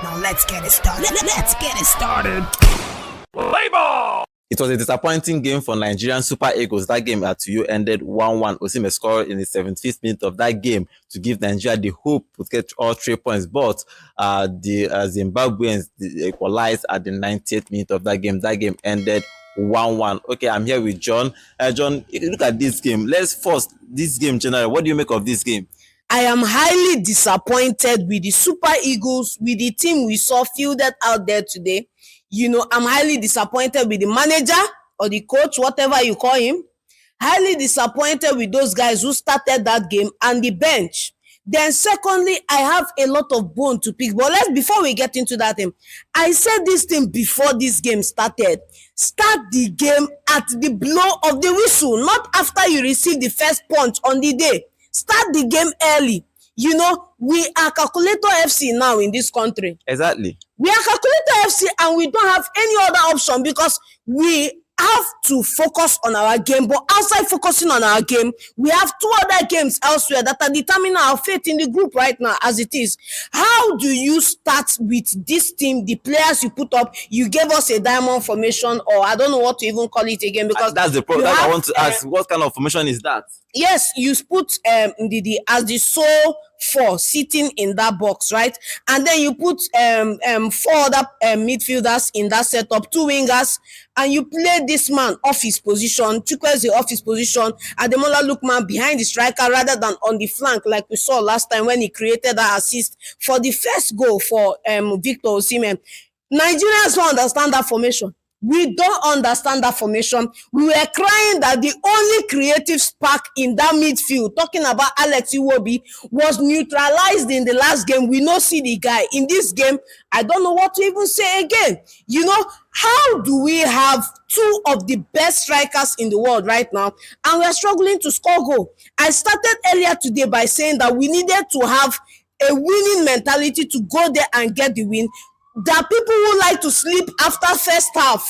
Now let's get it started. Let's get it started. Play ball! It was a disappointing game for Nigerian Super Eagles. That game at you ended 1-1. Osimhen scored in the 75th minute of that game to give Nigeria the hope to get all 3 points. But the Zimbabweans equalized at the 90th minute of that game. That game ended 1-1. Okay, I'm here with John. John, look at this game. Let's first, this game generally. What do you make of this game? I am highly disappointed with the Super Eagles, with the team we saw fielded out there today. I'm highly disappointed with the manager or the coach, whatever you call him. Highly disappointed with those guys who started that game and the bench. Then secondly, I have a lot of bone to pick. But before we get into that thing, I said this thing before this game started. Start the game at the blow of the whistle, not after you receive the first punch on the day. Start the game early. We are Calculator FC now in this country. Exactly. We are Calculator FC and we don't have any other option because we have to focus on our game. But outside focusing on our game, we have 2 other games elsewhere that are determining our fate in the group right now as it is. How do you start with this team, the players you put up? You gave us a diamond formation, or I don't know what to even call it again, because that's the problem. I want to ask, what kind of formation is that? Yes, you put the as the sole 4 sitting in that box, right? And then you put 4 other midfielders in that setup, 2 wingers, and you play this man off his position, Chukwueze off his position, Ademola Lookman behind the striker rather than on the flank, like we saw last time when he created that assist for the first goal for Victor Osimhen. Nigerians don't understand that formation. We don't understand that formation. We were crying that the only creative spark in that midfield, talking about Alex Iwobi, was neutralized in the last game. We no see the guy. In this game, I don't know what to even say again. How do we have 2 of the best strikers in the world right now, and we're struggling to score goal? I started earlier today by saying that we needed to have a winning mentality to go there and get the win. That people who like to sleep after first half,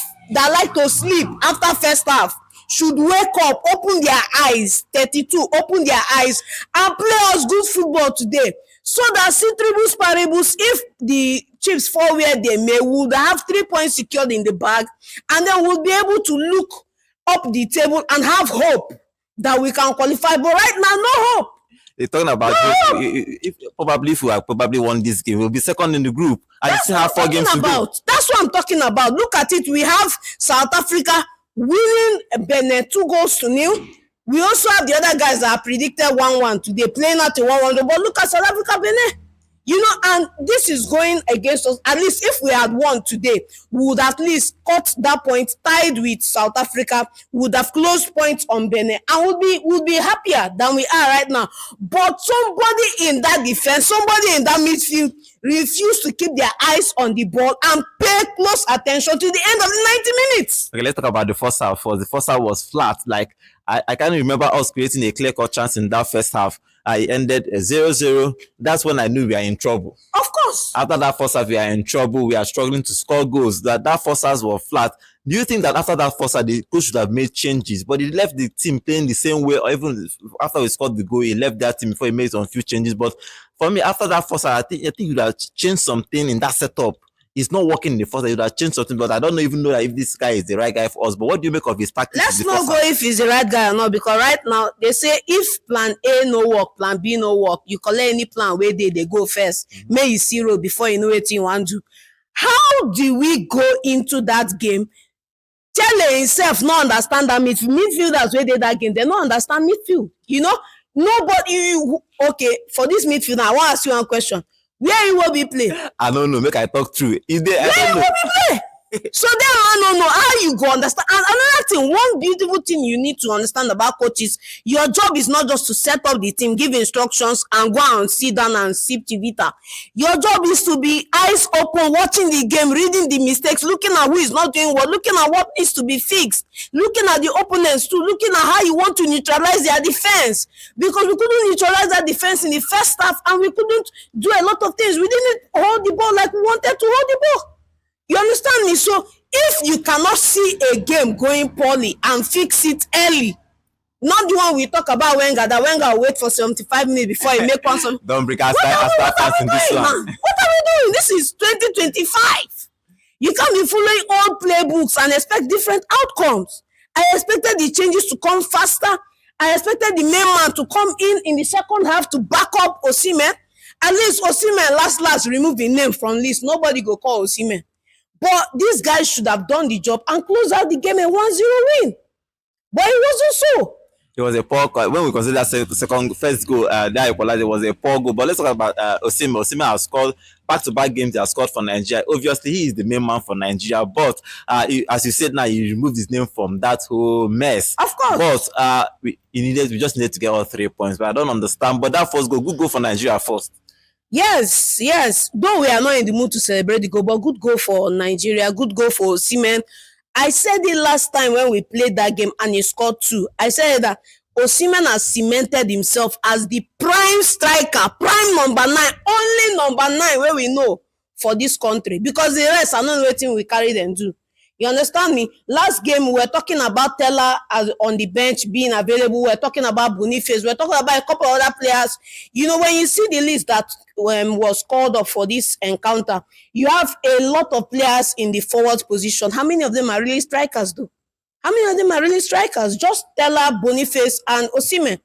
should wake up, open their eyes, 32, open their eyes, and play us good football today. So that Citribus Paribus, if the chips fall where they may, would have 3 points secured in the bag, and then we'll be able to look up the table and have hope that we can qualify. But right now, no hope. They're talking about if we have probably won this game, we'll be second in the group. And still have 4 games to go. That's what I'm talking about. Look at it. We have South Africa winning Benin 2-0. We also have the other guys that are predicted 1-1 today, playing at a 1-1. But look at South Africa, Benin. And this is going against us. At least if we had won today, we would at least cut that point, tied with South Africa, we would have closed points on Benin, and we'll be happier than we are right now. But somebody in that defense, somebody in that midfield refused to keep their eyes on the ball and pay close attention to the end of the 90 minutes. Okay, let's talk about the first half. The first half was flat. Like, I can't remember us creating a clear-cut chance in that first half. It ended 0-0. That's when I knew we are in trouble. Of course. After that first half, we are in trouble. We are struggling to score goals. That first half was flat. Do you think that after that first half, the coach should have made changes? But he left the team playing the same way, or even after we scored the goal, he left that team before he made some few changes. But for me, after that first half, I think he would have changed something in that setup. It's not working in the first half. He would have changed something, but I don't even know that if this guy is the right guy for us. But what do you make of his practice? Let's not go if he's the right guy or not, because right now they say if plan A no work, plan B no work, you collect any plan where they go first. May you see road before you know what you want to do. How do we go into that game? Chelle himself not understand that midfielders where they that game, they don't understand midfield. Nobody. Okay, for this midfield, I want to ask you one question. Where you will be play? I don't know. Make I talk through. Where you will be play? So then I don't know how you go understand. And another thing, one beautiful thing you need to understand about coaches, your job is not just to set up the team, give instructions, and go and sit down and sip Chivita. Your job is to be eyes open, watching the game, reading the mistakes, looking at who is not doing well, looking at what needs to be fixed, looking at the opponents too, looking at how you want to neutralize their defense. Because we couldn't neutralize that defense in the first half, and we couldn't do a lot of things. We didn't hold the ball like we wanted to hold the ball. You understand me? So if you cannot see a game going poorly and fix it early, not the one we talk about Wenger, that Wenger will wait for 75 minutes before he make one. Don't bring us in this one. What are we doing? This is 2020. 2025. You can't be following old playbooks and expect different outcomes. I expected the changes to come faster. I expected the main man to come in the second half to back up Osimhen. At least Osimhen last remove the name from list. Nobody go call Osimhen. But these guys should have done the job and close out the game a 1-0 win. But it wasn't so. It was a poor goal. When we consider that first goal, that equalizer, it was a poor goal. But let's talk about Osimhen. Osimhen has scored back-to-back games. He has scored for Nigeria. Obviously, he is the main man for Nigeria. But as you said now, he removed his name from that whole mess. Of course. But we just needed to get all 3 points. But I don't understand. But that first goal, good goal for Nigeria first. Yes. Though we are not in the mood to celebrate the goal, but good goal for Nigeria, good goal for Osimhen. I said it last time when we played that game and he scored 2. I said that Osimhen has cemented himself as the prime striker, prime number 9, only number 9 where we know for this country. Because the rest are not waiting we carry them do. You understand me? Last game, we were talking about Teller on the bench being available. We were talking about Boniface. We were talking about a couple of other players. You know, when you see the list that was called up for this encounter, you have a lot of players in the forward position. How many of them are really strikers, though? How many of them are really strikers? Just Teller, Boniface, and Osimhen.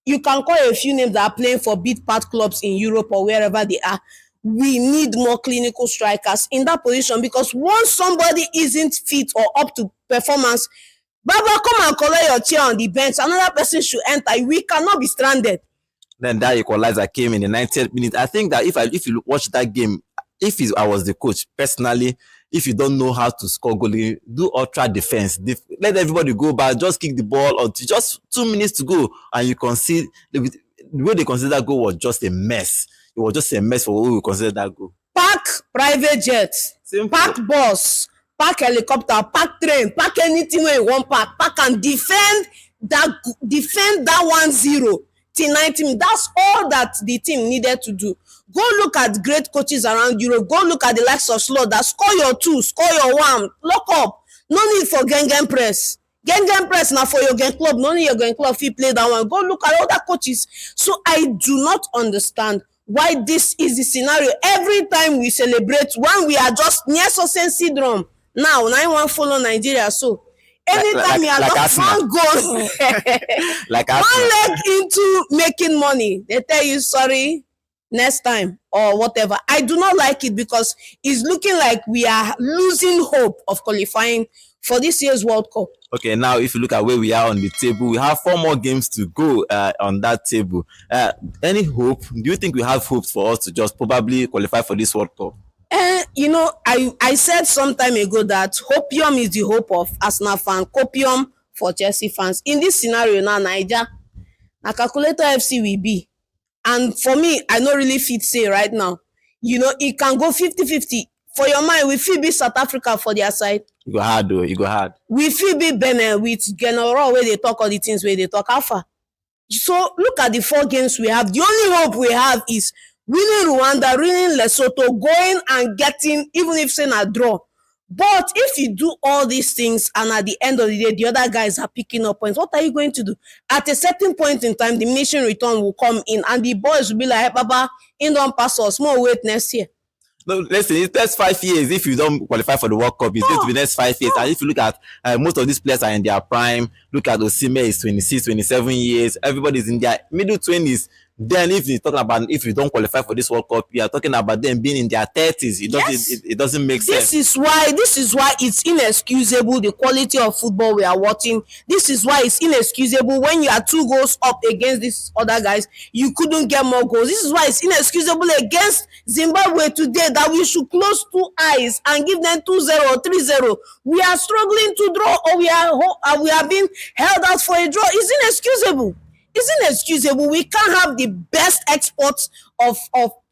You can call a few names that are playing for big part clubs in Europe or wherever they are. We need more clinical strikers in that position because once somebody isn't fit or up to performance, Baba, come and collect your chair on the bench. Another person should enter. We cannot be stranded. Then that equalizer came in the 90th minute. I think that if you watch that game, I was the coach, personally, if you don't know how to score goal, do ultra defense. Let everybody go back, just kick the ball until just 2 minutes to go, and you concede. The way they consider that goal was just a mess. It was just a mess for what we consider that goal. Pack private jets, pack bus, pack helicopter, pack train, pack anything where you want pack and defend that 1-0 till 90 minutes. That's all that the team needed to do. Go look at great coaches around Europe. Go look at the likes of Slot that score your 2, score your 1, lock up. No need for gang press. Gang press now for your gang club. No need your gang club if you play that one. Go look at other coaches. So I do not understand why this is the scenario. Every time we celebrate, when we are just near success syndrome, now I want to follow Nigeria. So anytime you are just one goal, like one leg into making money, they tell you sorry, next time or whatever. I do not like it because it's looking like we are losing hope of qualifying for this year's World Cup. Okay, now if you look at where we are on the table, we have 4 more games to go on that table. Any hope? Do you think we have hopes for us to just probably qualify for this World Cup? You know, I said some time ago that hopium is the hope of Arsenal fans, copium for Chelsea fans. In this scenario now, Naija, na calculator FC will be. And for me, I don't really fit say right now. You know, it can go 50-50. For your mind, we feel be South Africa for their side. You go hard though, you go hard. We feel be Benin with General where they talk all the things where they talk alpha. So look at the 4 games we have. The only hope we have is winning Rwanda, winning Lesotho, going and getting, even if saying a draw. But if you do all these things and at the end of the day, the other guys are picking up points, what are you going to do? At a certain point in time, diminishing return will come in and the boys will be like, hey, Papa, in don't pass us, more wait next year. No, listen, it's next 5 years. If you don't qualify for the World Cup, it's going to be next 5 years. And if you look at most of these players are in their prime. Look at Osimhen is 26, 27 years. Everybody's in their middle 20s. Then if you're talking about if you don't qualify for this World Cup, you are talking about them being in their 30s. It doesn't make sense. This is why it's inexcusable the quality of football we are watching. This is why it's inexcusable when you are 2 goals up against these other guys, you couldn't get more goals. This is why it's inexcusable against Zimbabwe today that we should close 2 eyes and give them 2-0 or 3-0. We are struggling to draw or we are being held out for a draw. It's inexcusable. It's inexcusable. We can't have the best exports of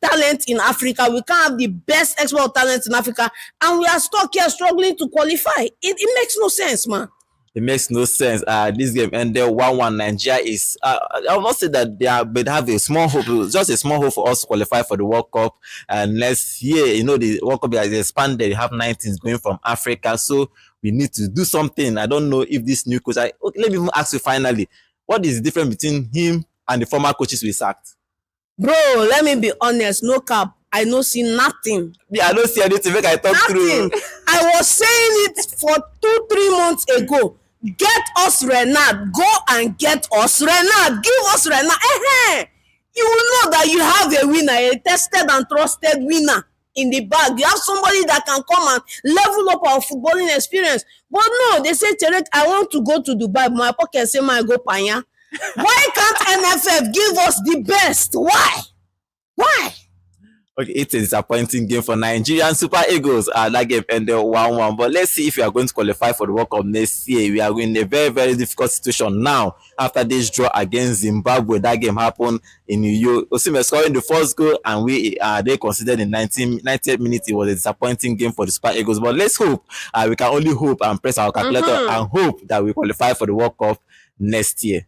talent in Africa. We can't have the best export of talent in Africa. And we are stuck here struggling to qualify. It makes no sense, man. It makes no sense. This game ended 1-1. Nigeria is, I will not say that they have a small hope, just a small hope for us to qualify for the World Cup. And next year, you know, the World Cup is expanded. They have 19s going from Africa. So we need to do something. I don't know if this new coach, okay, let me even ask you finally, what is the difference between him and the former coaches we sacked? Bro, let me be honest, no cap. I no see nothing. Me, I don't see anything. Make I talk through. Nothing. I was saying it for 2-3 months ago. Get us Renard. Go and get us Renard. Give us Renard. You will know that you have a winner, a tested and trusted winner in the bag. You have somebody that can come and level up our footballing experience. But no, they say, Terek, I want to go to Dubai. But my pocket say, I go Panya. Why can't NFF give us the best? Why? Why? Okay, it's a disappointing game for Nigerian Super Eagles. That game ended 1-1. But let's see if we are going to qualify for the World Cup next year. We are in a very, very difficult situation now. After this draw against Zimbabwe, that game happened in New York. Osimhen scoring the first goal, and they considered in 90th minute it was a disappointing game for the Super Eagles. But let's hope. We can only hope and press our calculator and hope that we qualify for the World Cup next year.